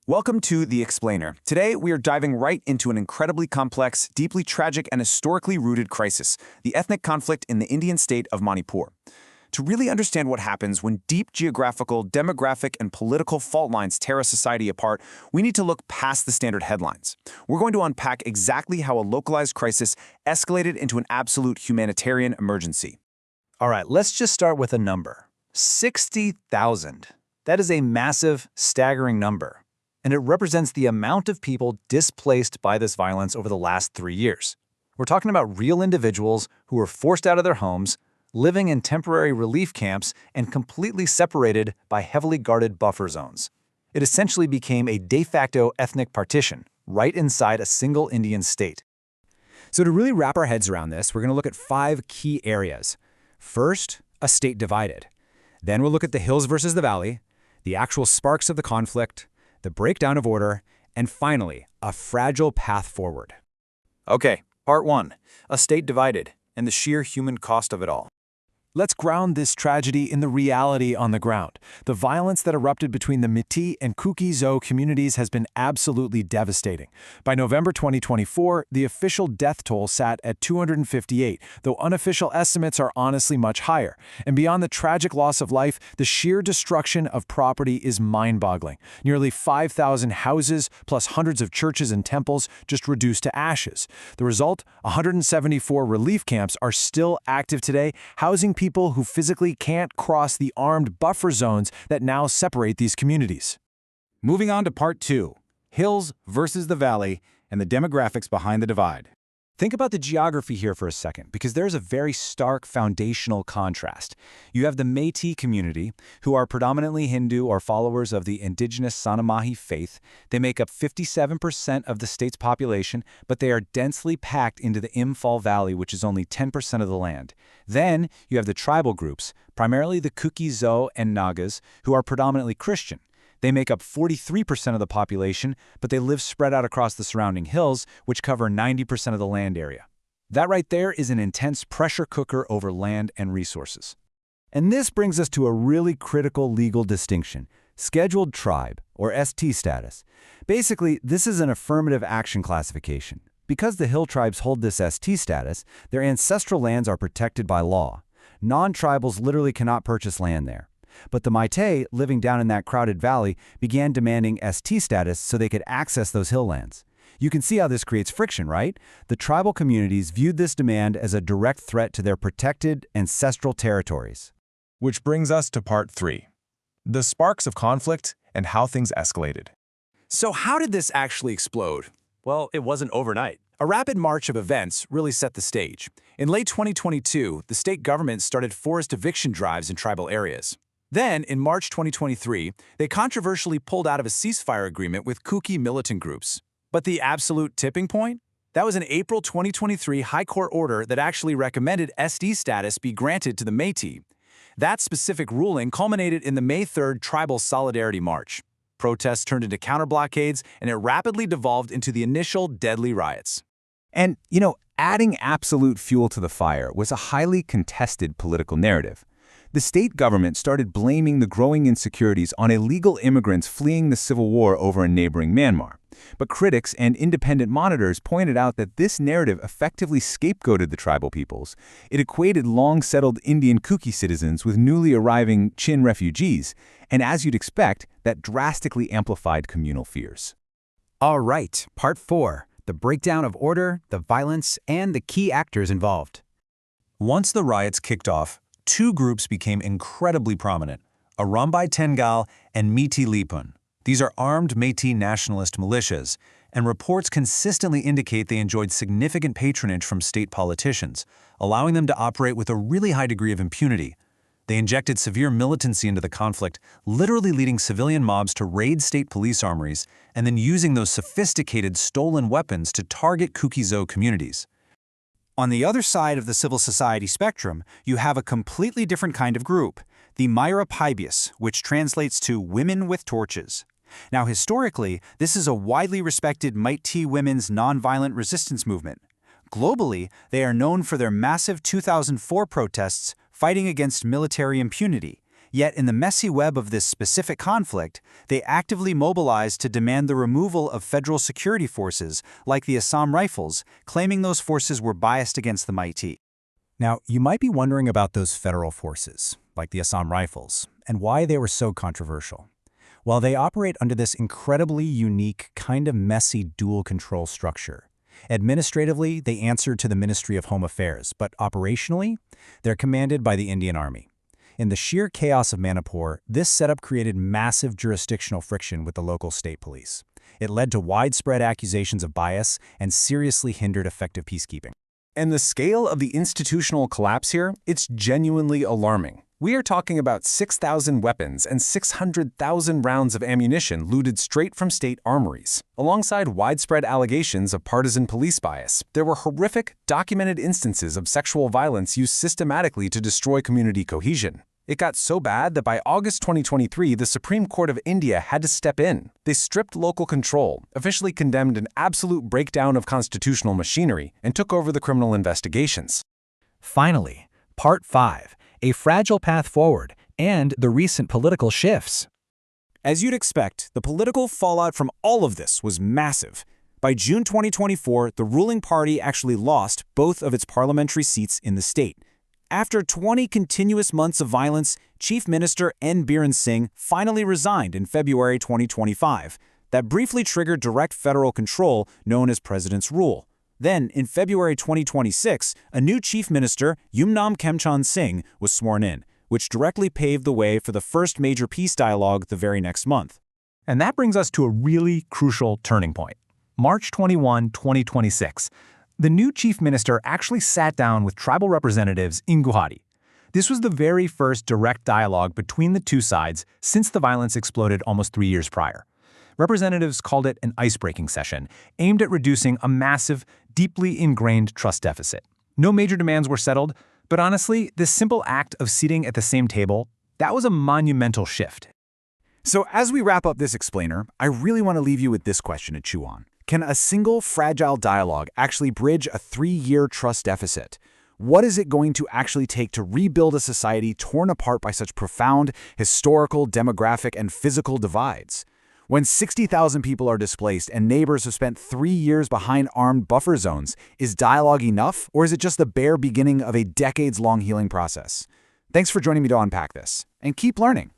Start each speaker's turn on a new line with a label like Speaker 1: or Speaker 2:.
Speaker 1: Welcome to The Explainer. Today, we are diving right into an incredibly complex, deeply tragic, and historically rooted crisis, the ethnic conflict in the Indian state of Manipur. To really understand what happens when deep geographical, demographic, and political fault lines tear a society apart, we need to look past the standard headlines. We're going to unpack exactly how a localized crisis escalated into an absolute humanitarian emergency.
Speaker 2: All right, let's just start with a number. 60,000. That is a massive, staggering number. And it represents the amount of people displaced by this violence over the last 3 years. We're talking about real individuals who were forced out of their homes, living in temporary relief camps, and completely separated by heavily guarded buffer zones. It essentially became a de facto ethnic partition, right inside a single Indian state.
Speaker 3: So to really wrap our heads around this, we're going to look at 5 key areas. First, a state divided. Then we'll look at the hills versus the valley, the actual sparks of the conflict, the breakdown of order, and finally, a fragile path forward.
Speaker 2: Okay, part 1, a state divided, and the sheer human cost of it all.
Speaker 4: Let's ground this tragedy in the reality on the ground. The violence that erupted between the Métis and Kuki-Zo communities has been absolutely devastating. By November 2024, the official death toll sat at 258, though unofficial estimates are honestly much higher. And beyond the tragic loss of life, the sheer destruction of property is mind-boggling. Nearly 5,000 houses, plus hundreds of churches and temples, just reduced to ashes. The result? 174 relief camps are still active today, housing people who physically can't cross the armed buffer zones that now separate these communities.
Speaker 1: Moving on to part 2, hills versus the valley and the demographics behind the divide.
Speaker 3: Think about the geography here for a second, because there's a very stark foundational contrast. You have the Métis community, who are predominantly Hindu or followers of the indigenous Sanamahi faith. They make up 57% of the state's population, but they are densely packed into the Imphal Valley, which is only 10% of the land. Then you have the tribal groups, primarily the Kuki-Zo and Nagas, who are predominantly Christian. They make up 43% of the population, but they live spread out across the surrounding hills, which cover 90% of the land area. That right there is an intense pressure cooker over land and resources.
Speaker 4: And this brings us to a really critical legal distinction: scheduled tribe, or ST status. Basically, this is an affirmative action classification. Because the hill tribes hold this ST status, their ancestral lands are protected by law. Non-tribals literally cannot purchase land there. But the Métis, living down in that crowded valley, began demanding ST status so they could access those hill lands. You can see how this creates friction, right? The tribal communities viewed this demand as a direct threat to their protected ancestral territories.
Speaker 5: Which brings us to part 3, the sparks of conflict and how things escalated.
Speaker 1: So how did this actually explode? Well, it wasn't overnight. A rapid march of events really set the stage. In late 2022, the state government started forced eviction drives in tribal areas. Then, in March 2023, they controversially pulled out of a ceasefire agreement with Kuki militant groups. But the absolute tipping point? That was an April 2023 High Court order that actually recommended SD status be granted to the Métis. That specific ruling culminated in the May 3rd Tribal Solidarity March. Protests turned into counter-blockades, and it rapidly devolved into the initial deadly riots.
Speaker 3: And, adding absolute fuel to the fire was a highly contested political narrative. The state government started blaming the growing insecurities on illegal immigrants fleeing the civil war over in neighboring Myanmar. But critics and independent monitors pointed out that this narrative effectively scapegoated the tribal peoples. It equated long-settled Indian Kuki citizens with newly arriving Chin refugees, and as you'd expect, that drastically amplified communal fears.
Speaker 6: All right, part 4, the breakdown of order, the violence, and the key actors involved.
Speaker 2: Once the riots kicked off, 2 groups became incredibly prominent: Arambai Tengal and Miti Lipun. These are armed Métis nationalist militias, and reports consistently indicate they enjoyed significant patronage from state politicians, allowing them to operate with a really high degree of impunity. They injected severe militancy into the conflict, literally leading civilian mobs to raid state police armories and then using those sophisticated stolen weapons to target Kuki-Zo communities.
Speaker 6: On the other side of the civil society spectrum, you have a completely different kind of group, the Myra Paibius, which translates to Women with Torches. Now, historically, this is a widely respected Métis women's nonviolent resistance movement. Globally, they are known for their massive 2004 protests fighting against military impunity, Yet in the messy web of this specific conflict, they actively mobilized to demand the removal of federal security forces like the Assam Rifles, claiming those forces were biased against the Meiteis.
Speaker 2: Now, you might be wondering about those federal forces, like the Assam Rifles, and why they were so controversial. Well, they operate under this incredibly unique, kind of messy dual control structure. Administratively, they answer to the Ministry of Home Affairs, but operationally, they're commanded by the Indian Army. In the sheer chaos of Manipur, this setup created massive jurisdictional friction with the local state police. It led to widespread accusations of bias and seriously hindered effective peacekeeping.
Speaker 1: And the scale of the institutional collapse here, it's genuinely alarming. We are talking about 6,000 weapons and 600,000 rounds of ammunition looted straight from state armories. Alongside widespread allegations of partisan police bias, there were horrific, documented instances of sexual violence used systematically to destroy community cohesion. It got so bad that by August 2023, the Supreme Court of India had to step in. They stripped local control, officially condemned an absolute breakdown of constitutional machinery, and took over the criminal investigations.
Speaker 3: Finally, Part 5, a fragile path forward and the recent political shifts.
Speaker 1: As you'd expect, the political fallout from all of this was massive. By June 2024, the ruling party actually lost both of its parliamentary seats in the state. After 20 continuous months of violence, Chief Minister N. Biren Singh finally resigned in February 2025. That briefly triggered direct federal control known as President's Rule. Then, in February 2026, a new Chief Minister, Yumnam Kemchan Singh, was sworn in, which directly paved the way for the first major peace dialogue the very next month.
Speaker 3: And that brings us to a really crucial turning point. March 21, 2026. The new chief minister actually sat down with tribal representatives in Guwahati. This was the very first direct dialogue between the two sides since the violence exploded almost 3 years prior. Representatives called it an ice-breaking session, aimed at reducing a massive, deeply ingrained trust deficit. No major demands were settled, but honestly, this simple act of sitting at the same table, that was a monumental shift.
Speaker 1: So as we wrap up this explainer, I really want to leave you with this question to chew on. Can a single fragile dialogue actually bridge a 3-year trust deficit? What is it going to actually take to rebuild a society torn apart by such profound historical, demographic, and physical divides? When 60,000 people are displaced and neighbors have spent 3 years behind armed buffer zones, is dialogue enough, or is it just the bare beginning of a decades-long healing process? Thanks for joining me to unpack this, and keep learning.